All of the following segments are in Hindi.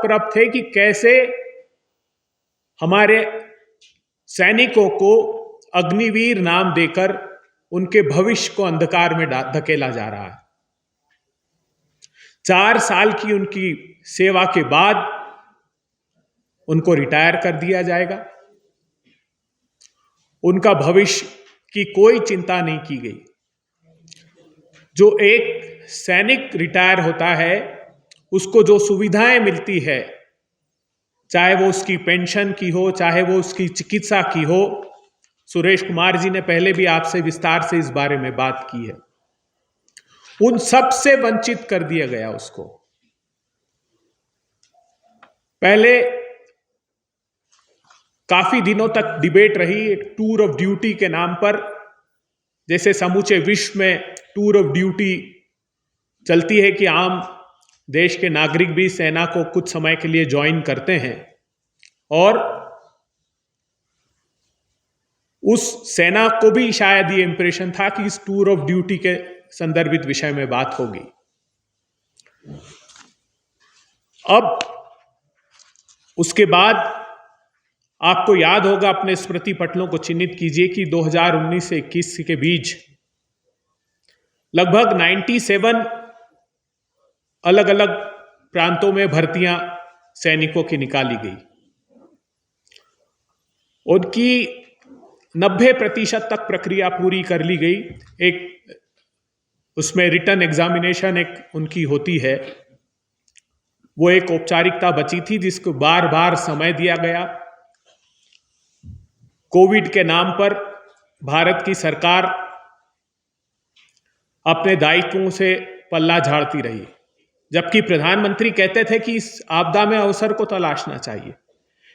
तत्पर थे कि कैसे हमारे सैनिकों को अग्निवीर नाम देकर उनके भविष्य को अंधकार में धकेला जा रहा है। 4 साल की उनकी सेवा के बाद उनको रिटायर कर दिया जाएगा। उनका भविष्य की कोई चिंता नहीं की गई। जो एक सैनिक रिटायर होता है उसको जो सुविधाएं मिलती है, चाहे वो उसकी पेंशन की हो, चाहे वो उसकी चिकित्सा की हो, सुरेश कुमार जी ने पहले भी आपसे विस्तार से इस बारे में बात की है, उन सब से वंचित कर दिया गया उसको। पहले काफी दिनों तक डिबेट रही एक टूर ऑफ ड्यूटी के नाम पर, जैसे समूचे विश्व में टूर ऑफ ड्यूटी चलती है कि आम देश के नागरिक भी सेना को कुछ समय के लिए ज्वाइन करते हैं और उस सेना को भी शायद ये इंप्रेशन था कि इस टूर ऑफ ड्यूटी के संदर्भित विषय में बात होगी। अब उसके बाद आपको याद होगा, अपने स्मृति पटलों को चिन्हित कीजिए कि 2019 से 21 के बीच लगभग 97 अलग अलग प्रांतों में भर्तियां सैनिकों की निकाली गई। उनकी 90% तक प्रक्रिया पूरी कर ली गई। एक उसमें रिटन एग्जामिनेशन एक उनकी होती है, वो एक औपचारिकता बची थी जिसको बार बार समय दिया गया। कोविड के नाम पर भारत की सरकार अपने दायित्वों से पल्ला झाड़ती रही, जबकि प्रधानमंत्री कहते थे कि इस आपदा में अवसर को तलाशना चाहिए।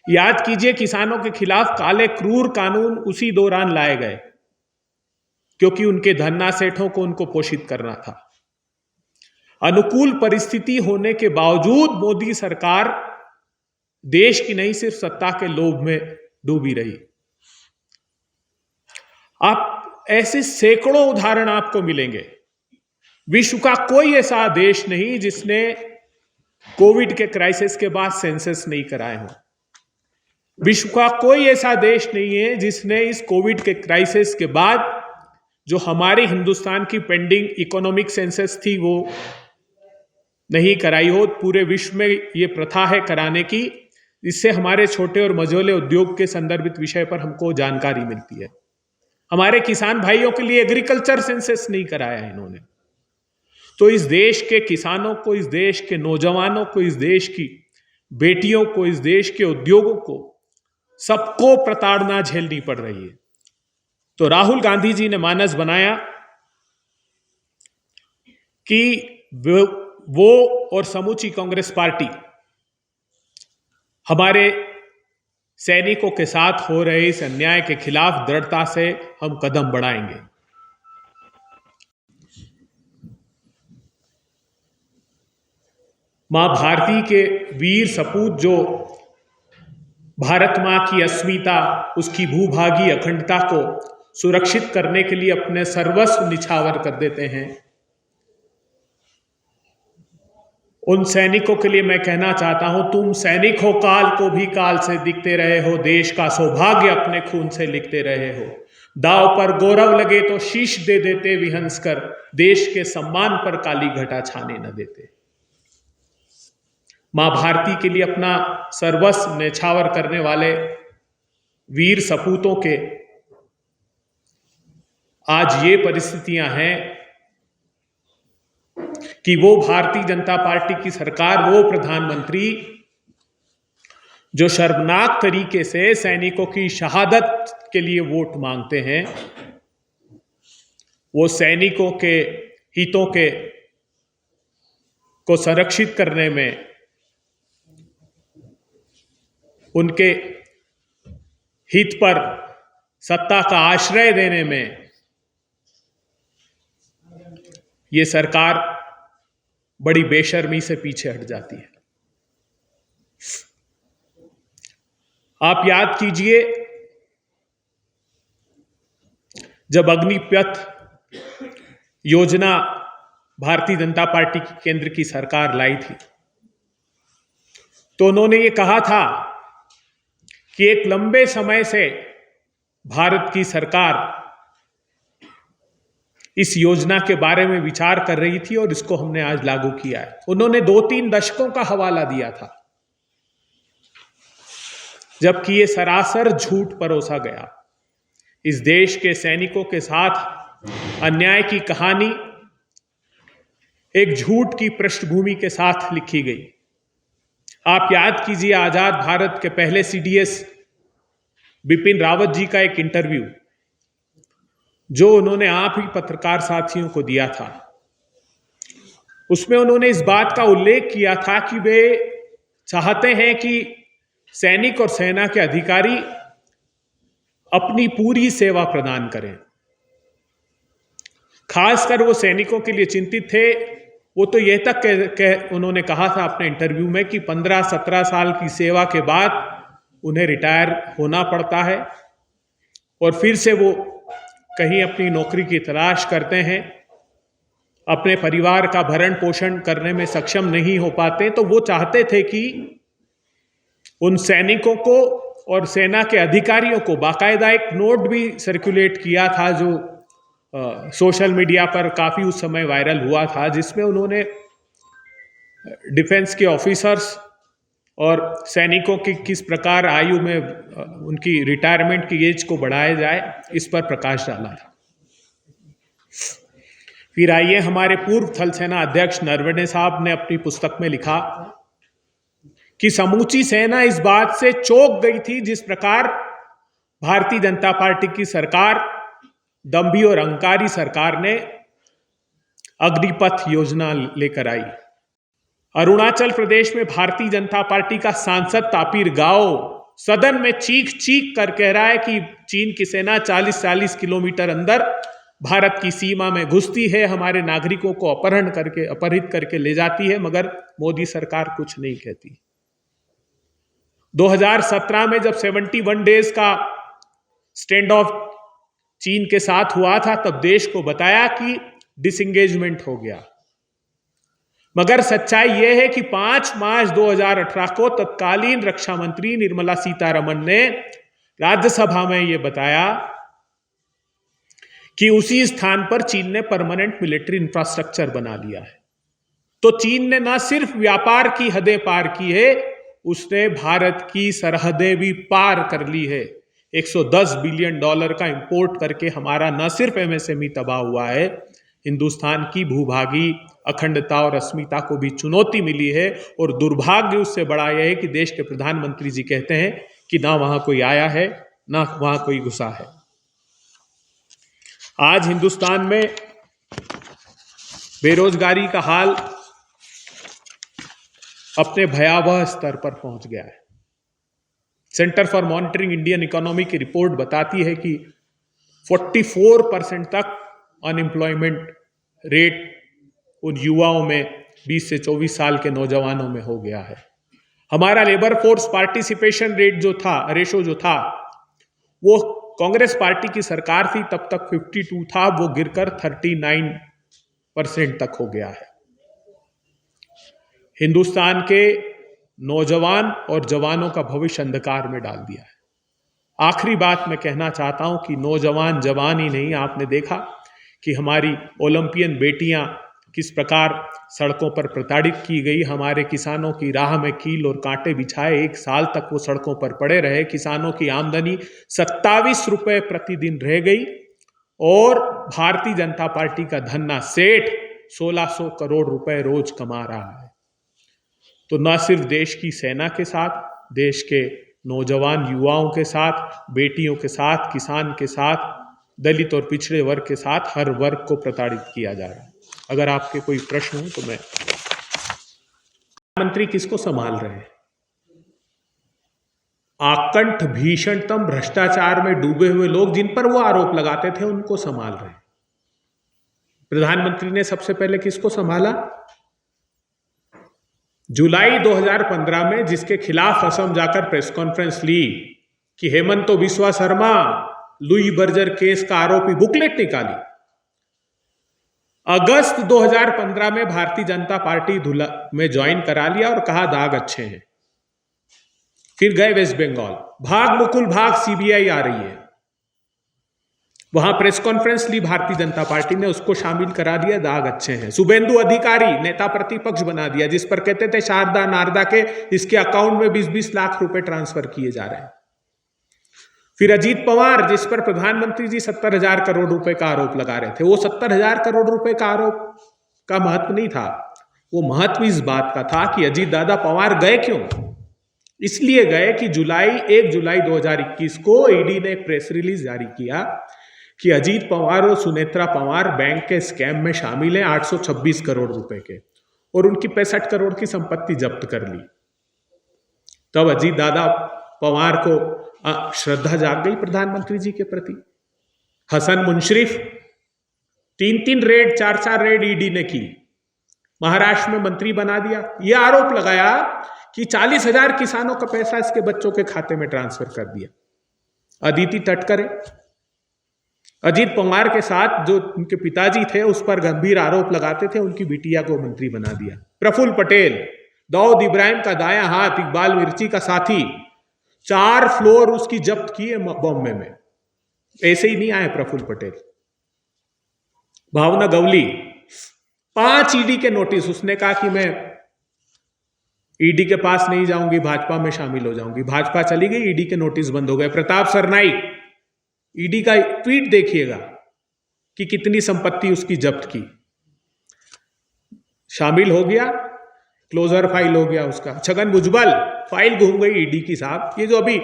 याद कीजिए, किसानों के खिलाफ काले क्रूर कानून उसी दौरान लाए गए क्योंकि उनके धन्ना सेठों को उनको पोषित करना था। अनुकूल परिस्थिति होने के बावजूद मोदी सरकार देश की नहीं सिर्फ सत्ता के लोभ में डूबी रही। आप ऐसे सैकड़ों उदाहरण आपको मिलेंगे। विश्व का कोई ऐसा देश नहीं जिसने कोविड के क्राइसिस के बाद सेंसस नहीं कराए हों। विश्व का कोई ऐसा देश नहीं है जिसने इस कोविड के क्राइसिस के बाद जो हमारे हिंदुस्तान की पेंडिंग इकोनॉमिक सेंसस थी वो नहीं कराई हो। पूरे विश्व में ये प्रथा है कराने की, इससे हमारे छोटे और मझोले उद्योग के संदर्भित विषय पर हमको जानकारी मिलती है। हमारे किसान भाइयों के लिए एग्रीकल्चर सेंसस नहीं कराया है इन्होंने। तो इस देश के किसानों को, इस देश के नौजवानों को, इस देश की बेटियों को, इस देश के उद्योगों को, सबको प्रताड़ना झेलनी पड़ रही है। तो राहुल गांधी जी ने मानस बनाया कि वो और समूची कांग्रेस पार्टी हमारे सैनिकों के साथ हो रहे इस अन्याय के खिलाफ दृढ़ता से हम कदम बढ़ाएंगे। मां भारती के वीर सपूत जो भारत मां की अस्मिता, उसकी भूभागी अखंडता को सुरक्षित करने के लिए अपने सर्वस्व निछावर कर देते हैं, उन सैनिकों के लिए मैं कहना चाहता हूं, तुम सैनिक हो, काल को भी काल से दिखते रहे हो, देश का सौभाग्य अपने खून से लिखते रहे हो। दाव पर गौरव लगे तो शीश दे देते विहंस कर, देश के सम्मान पर काली घटा छाने न देते। मां भारती के लिए अपना सर्वस्व न्यौछावर करने वाले वीर सपूतों के आज ये परिस्थितियां हैं कि वो भारतीय जनता पार्टी की सरकार, वो प्रधानमंत्री जो शर्मनाक तरीके से सैनिकों की शहादत के लिए वोट मांगते हैं, वो सैनिकों के हितों के को संरक्षित करने में, उनके हित पर सत्ता का आश्रय देने में ये सरकार बड़ी बेशर्मी से पीछे हट जाती है। आप याद कीजिए, जब अग्निपथ योजना भारतीय जनता पार्टी की केंद्र की सरकार लाई थी, तो उन्होंने ये कहा था कि एक लंबे समय से भारत की सरकार इस योजना के बारे में विचार कर रही थी और इसको हमने आज लागू किया है। उन्होंने 2-3 दशकों का हवाला दिया था, जबकि ये सरासर झूठ परोसा गया। इस देश के सैनिकों के साथ अन्याय की कहानी एक झूठ की पृष्ठभूमि के साथ लिखी गई। आप याद कीजिए आजाद भारत के पहले सीडीएस बिपिन रावत जी का एक इंटरव्यू जो उन्होंने आप ही पत्रकार साथियों को दिया था। उसमें उन्होंने इस बात का उल्लेख किया था कि वे चाहते हैं कि सैनिक और सेना के अधिकारी अपनी पूरी सेवा प्रदान करें। खासकर वो सैनिकों के लिए चिंतित थे। वो तो यह तक उन्होंने कहा था अपने इंटरव्यू में कि 15-17 साल की सेवा के बाद उन्हें रिटायर होना पड़ता है और फिर से वो कहीं अपनी नौकरी की तलाश करते हैं, अपने परिवार का भरण पोषण करने में सक्षम नहीं हो पाते। तो वो चाहते थे कि उन सैनिकों को और सेना के अधिकारियों को बाकायदा एक नोट भी सर्कुलेट किया था जो सोशल मीडिया पर काफ़ी उस समय वायरल हुआ था, जिसमें उन्होंने डिफेंस के ऑफिसर्स और सैनिकों की किस प्रकार आयु में उनकी रिटायरमेंट की एज को बढ़ाया जाए इस पर प्रकाश डाला था। फिर आइए, हमारे पूर्व थल सेना अध्यक्ष नरवणे साहब ने अपनी पुस्तक में लिखा कि समूची सेना इस बात से चौंक गई थी जिस प्रकार भारतीय जनता पार्टी की सरकार, दंभी और अहंकारी सरकार ने अग्निपथ योजना लेकर आई। अरुणाचल प्रदेश में भारतीय जनता पार्टी का सांसद तापिर गाओ सदन में चीख चीख कर कह रहा है कि चीन की सेना 40-40 किलोमीटर अंदर भारत की सीमा में घुसती है, हमारे नागरिकों को अपहरित करके ले जाती है, मगर मोदी सरकार कुछ नहीं कहती। 2017 में जब 71 डेज का स्टैंड ऑफ चीन के साथ हुआ था, तब देश को बताया कि डिसएंगेजमेंट हो गया। मगर सच्चाई यह है कि 5 मार्च 2018 को तत्कालीन रक्षा मंत्री निर्मला सीतारमण ने राज्यसभा में यह बताया कि उसी स्थान पर चीन ने परमानेंट मिलिट्री इंफ्रास्ट्रक्चर बना लिया है। तो चीन ने न सिर्फ व्यापार की हदें पार की है, उसने भारत की सरहदें भी पार कर ली है। $110 बिलियन का इंपोर्ट करके हमारा न सिर्फ एमएसएमई तबाह हुआ है, हिंदुस्तान की भूभागी अखंडता और अस्मिता को भी चुनौती मिली है। और दुर्भाग्य उससे बड़ा यह है कि देश के प्रधानमंत्री जी कहते हैं कि ना वहां कोई आया है ना वहां कोई घुसा है। आज हिंदुस्तान में बेरोजगारी का हाल अपने भयावह स्तर पर पहुंच गया है। Centre for monitoring Indian economy की रिपोर्ट बताती है कि 44% तक अनएम्प्लॉयमेंट रेट उन युवाओं में 20 से 24 साल के नौजवानों में हो गया है। हमारा labour force participation rate ratio जो था वो कांग्रेस पार्टी की सरकार थी तब तक 52 था, वो गिरकर 39% तक हो गया है। हिंदुस्तान के नौजवान और जवानों का भविष्य अंधकार में डाल दिया है। आखिरी बात मैं कहना चाहता हूं कि नौजवान जवान ही नहीं, आपने देखा कि हमारी ओलंपियन बेटियां किस प्रकार सड़कों पर प्रताड़ित की गई। हमारे किसानों की राह में कील और कांटे बिछाए 1 साल तक वो सड़कों पर पड़े रहे। किसानों की आमदनी 27 रुपए प्रतिदिन रह गई और भारतीय जनता पार्टी का धन्ना सेठ 1600 करोड़ रुपए रोज कमा रहा है। तो न सिर्फ देश की सेना के साथ, देश के नौजवान युवाओं के साथ, बेटियों के साथ, किसान के साथ, दलित और पिछड़े वर्ग के साथ हर वर्ग को प्रताड़ित किया जा रहा है। अगर आपके कोई प्रश्न हो तो मैं प्रधानमंत्री किसको संभाल रहे हैं? आकंठ भीषणतम भ्रष्टाचार में डूबे हुए लोग जिन पर वो आरोप लगाते थे उनको संभाल रहे हैं। प्रधानमंत्री ने सबसे पहले किसको संभाला? जुलाई 2015 में जिसके खिलाफ असम जाकर प्रेस कॉन्फ्रेंस ली कि Hemant Biswa Sharma Louis Berger case का आरोपी, बुकलेट निकाली। अगस्त 2015 में भारतीय जनता पार्टी में ज्वाइन करा लिया और कहा दाग अच्छे हैं। फिर गए वेस्ट बंगाल, भाग मुकुल भाग, सीबीआई आ रही है। वहां प्रेस कॉन्फ्रेंस ली भारतीय जनता पार्टी ने, उसको शामिल करा दिया, दाग अच्छे हैं। शुभेंदु अधिकारी नेता प्रतिपक्ष बना दिया, जिस पर कहते थे शारदा नारदा के इसके अकाउंट में 20-20 लाख रुपए ट्रांसफर किए जा रहे हैं। फिर अजीत पवार, जिस पर प्रधानमंत्री जी 70,000 करोड़ रुपए का आरोप लगा रहे थे। वो 70,000 करोड़ रुपए का आरोप का महत्व नहीं था, वो महत्व इस बात का था कि अजीत दादा पवार गए क्यों। इसलिए गए कि 1 जुलाई 2021 को ईडी ने एक प्रेस रिलीज जारी किया कि अजीत पवार और सुनेत्रा पवार बैंक के स्कैम में शामिल हैं 826 करोड़ रुपए के, और उनकी 65 करोड़ की संपत्ति जब्त कर ली। तब अजीत दादा पवार को श्रद्धा जाग गई प्रधानमंत्री जी के प्रति। हसन मुंशरिफ 3-3 रेड 4-4 रेड ईडी ने की, महाराष्ट्र में मंत्री बना दिया। यह आरोप लगाया कि 40,000 किसानों का पैसा इसके बच्चों के खाते में ट्रांसफर कर दिया। अदिति तटकरे, अजीत पवार के साथ जो उनके पिताजी थे उस पर गंभीर आरोप लगाते थे, उनकी बिटिया को मंत्री बना दिया। प्रफुल्ल पटेल, दाऊद इब्राहिम का दायां हाथ, इकबाल मिर्ची का साथी, 4 फ्लोर उसकी जब्त किए बॉम्बे में। ऐसे ही नहीं आए प्रफुल्ल पटेल। भावना गवली, 5 ईडी के नोटिस, उसने कहा कि मैं ईडी के पास नहीं जाऊंगी, भाजपा में शामिल हो जाऊंगी। भाजपा चली गई, ईडी के नोटिस बंद हो गए। प्रताप सरनाईक, ईडी का ट्वीट देखिएगा कि कितनी संपत्ति उसकी जब्त की, शामिल हो गया, क्लोजर फाइल हो गया उसका। छगन भुजबल, फाइल घूम गई ईडी की साहब। ये जो अभी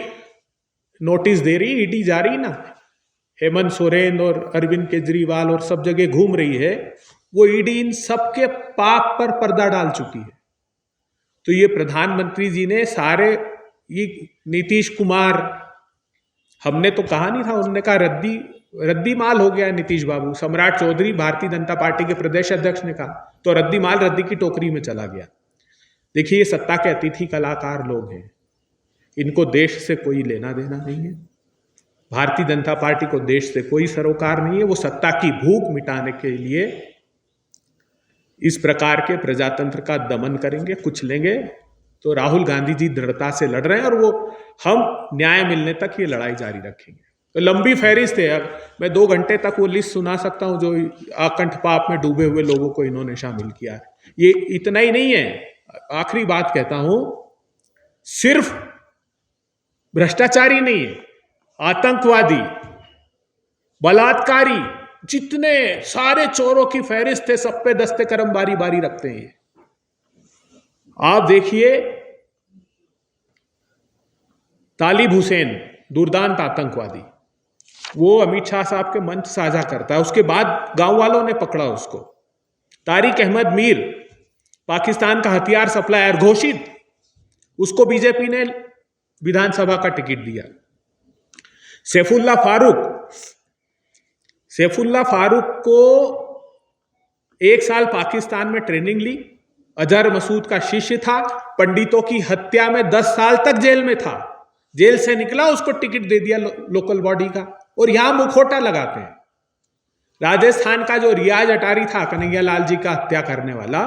नोटिस दे रही ईडी जा रही ना, हेमंत सोरेन और अरविंद केजरीवाल और सब जगह घूम रही है, वो ईडी इन सबके पाप पर पर्दा डाल चुकी है। तो ये प्रधानमंत्री जी ने सारे, ये नीतीश कुमार, हमने तो कहा नहीं था, उन्होंने कहा रद्दी माल हो गया नीतीश बाबू। सम्राट चौधरी भारतीय जनता पार्टी के प्रदेश अध्यक्ष ने कहा, तो रद्दी माल रद्दी की टोकरी में चला गया। देखिए, ये सत्ता के अतिथि कलाकार लोग हैं, इनको देश से कोई लेना देना नहीं है। भारतीय जनता पार्टी को देश से कोई सरोकार नहीं है। वो सत्ता की भूख मिटाने के लिए इस प्रकार के प्रजातंत्र का दमन करेंगे, कुचलेंगे। तो राहुल गांधी जी दृढ़ता से लड़ रहे हैं, और वो हम न्याय मिलने तक ये लड़ाई जारी रखेंगे। तो लंबी फहरिस्त है। अब मैं 2 घंटे तक वो लिस्ट सुना सकता हूं जो आकंठ पाप में डूबे हुए लोगों को इन्होंने शामिल किया है। ये इतना ही नहीं है, आखिरी बात कहता हूं, सिर्फ भ्रष्टाचारी नहीं है, आतंकवादी, बलात्कारी, जितने सारे चोरों की फहरिस्त है, सब पे दस्ते करम बारी बारी रखते हैं। आप देखिए, तालिब हुसैन, दुर्दांत आतंकवादी, वो अमित शाह साहब के मंच साझा करता है, उसके बाद गांव वालों ने पकड़ा उसको। तारिक अहमद मीर, पाकिस्तान का हथियार सप्लायर घोषित, उसको बीजेपी ने विधानसभा का टिकट दिया। सैफुल्ला फारूक को 1 साल पाकिस्तान में ट्रेनिंग ली, अजहर मसूद का शिष्य था, पंडितों की हत्या में 10 साल तक जेल में था, जेल से निकला, उसको टिकट दे दिया लोकल बॉडी का, और यहां मुखौटा लगाते हैं। राजस्थान का जो रियाज अटारी था, कन्हैया लाल जी का हत्या करने वाला,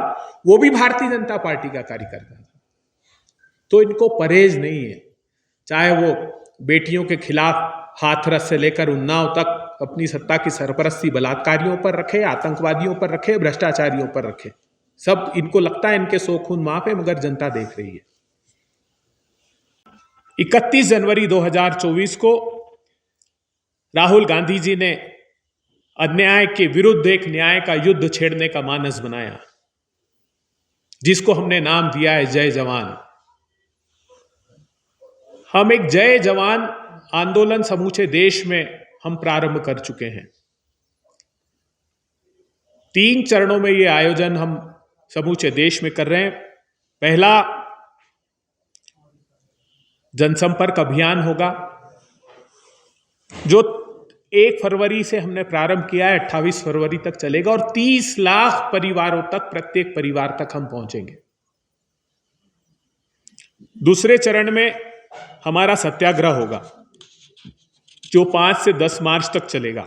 वो भी भारतीय जनता पार्टी का कार्यकर्ता था। तो इनको परहेज नहीं है, चाहे वो बेटियों के खिलाफ हाथरस से लेकर उन्नाव तक अपनी सत्ता की सरपरस्ती बलात्कारियों पर रखे, आतंकवादियों पर रखे, भ्रष्टाचारियों पर रखे। सब इनको लगता है इनके सौ खून माफ है, मगर जनता देख रही है। 31 जनवरी 2024 को राहुल गांधी जी ने अन्याय के विरुद्ध एक न्याय का युद्ध छेड़ने का मानस बनाया, जिसको हमने नाम दिया है जय जवान। हम एक जय जवान आंदोलन समूचे देश में हम प्रारंभ कर चुके हैं। 3 चरणों में ये आयोजन हम समूचे देश में कर रहे हैं। पहला जनसंपर्क अभियान होगा, जो 1 फरवरी से हमने प्रारंभ किया है, 28 फरवरी तक चलेगा, और 30 लाख परिवारों तक, प्रत्येक परिवार तक हम पहुंचेंगे। दूसरे चरण में हमारा सत्याग्रह होगा, जो 5 से 10 मार्च तक चलेगा,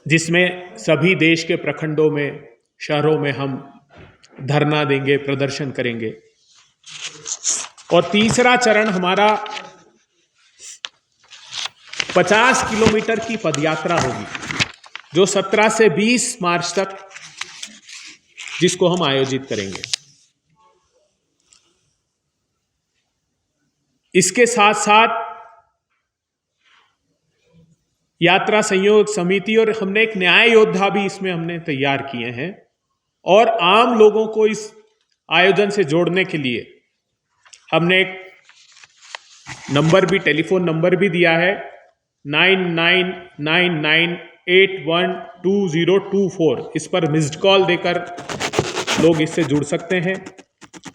जिसमें सभी देश के प्रखंडों में, शहरों में हम धरना देंगे, प्रदर्शन करेंगे। और तीसरा चरण हमारा 50 किलोमीटर की पदयात्रा होगी, जो 17 से 20 मार्च तक, जिसको हम आयोजित करेंगे। इसके साथ साथ यात्रा संयोग समिति और हमने एक न्याय योद्धा भी इसमें हमने तैयार किए हैं, और आम लोगों को इस आयोजन से जोड़ने के लिए हमने एक नंबर भी, टेलीफोन नंबर भी दिया है, 9999812024। इस पर मिस्ड कॉल देकर लोग इससे जुड़ सकते हैं।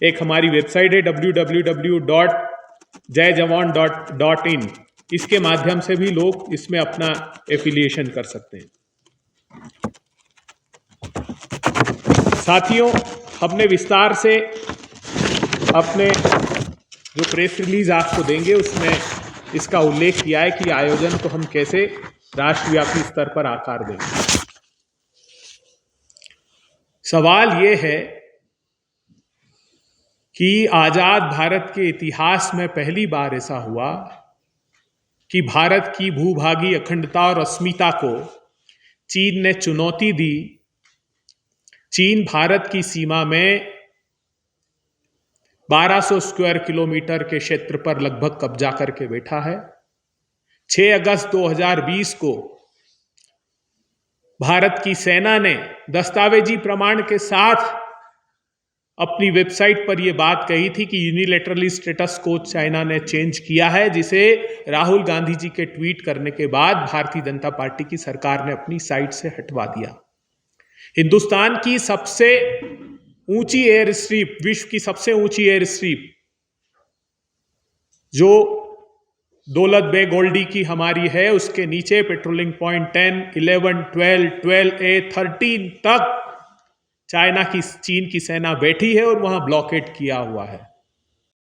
एक हमारी वेबसाइट है www.jaijawan.in, इसके माध्यम से भी लोग इसमें अपना एफिलिएशन कर सकते हैं। साथियों, हमने विस्तार से अपने जो प्रेस रिलीज आपको देंगे उसमें इसका उल्लेख किया है कि आयोजन को हम कैसे राष्ट्रव्यापी स्तर पर आकार देंगे। सवाल ये है कि आजाद भारत के इतिहास में पहली बार ऐसा हुआ कि भारत की भूभागीय अखंडता और अस्मिता को चीन ने चुनौती दी। चीन भारत की सीमा में 1200 स्क्वायर किलोमीटर के क्षेत्र पर लगभग कब्जा करके बैठा है। 6 अगस्त 2020 को भारत की सेना ने दस्तावेजी प्रमाण के साथ अपनी वेबसाइट पर यह बात कही थी कि यूनिलैटरली स्टेटस को चाइना ने चेंज किया है, जिसे राहुल गांधी जी के ट्वीट करने के बाद भारतीय जनता पार्टी की सरकार ने अपनी साइट से हटवा दिया। हिंदुस्तान की सबसे ऊंची एयर स्ट्रिप, विश्व की सबसे ऊंची एयर स्ट्रिप जो दौलत बेग ओल्डी की हमारी है, उसके नीचे पेट्रोलिंग पॉइंट 10, 11, 12, 12A, 13 तक चीन की सेना बैठी है और वहां ब्लॉकेड किया हुआ है।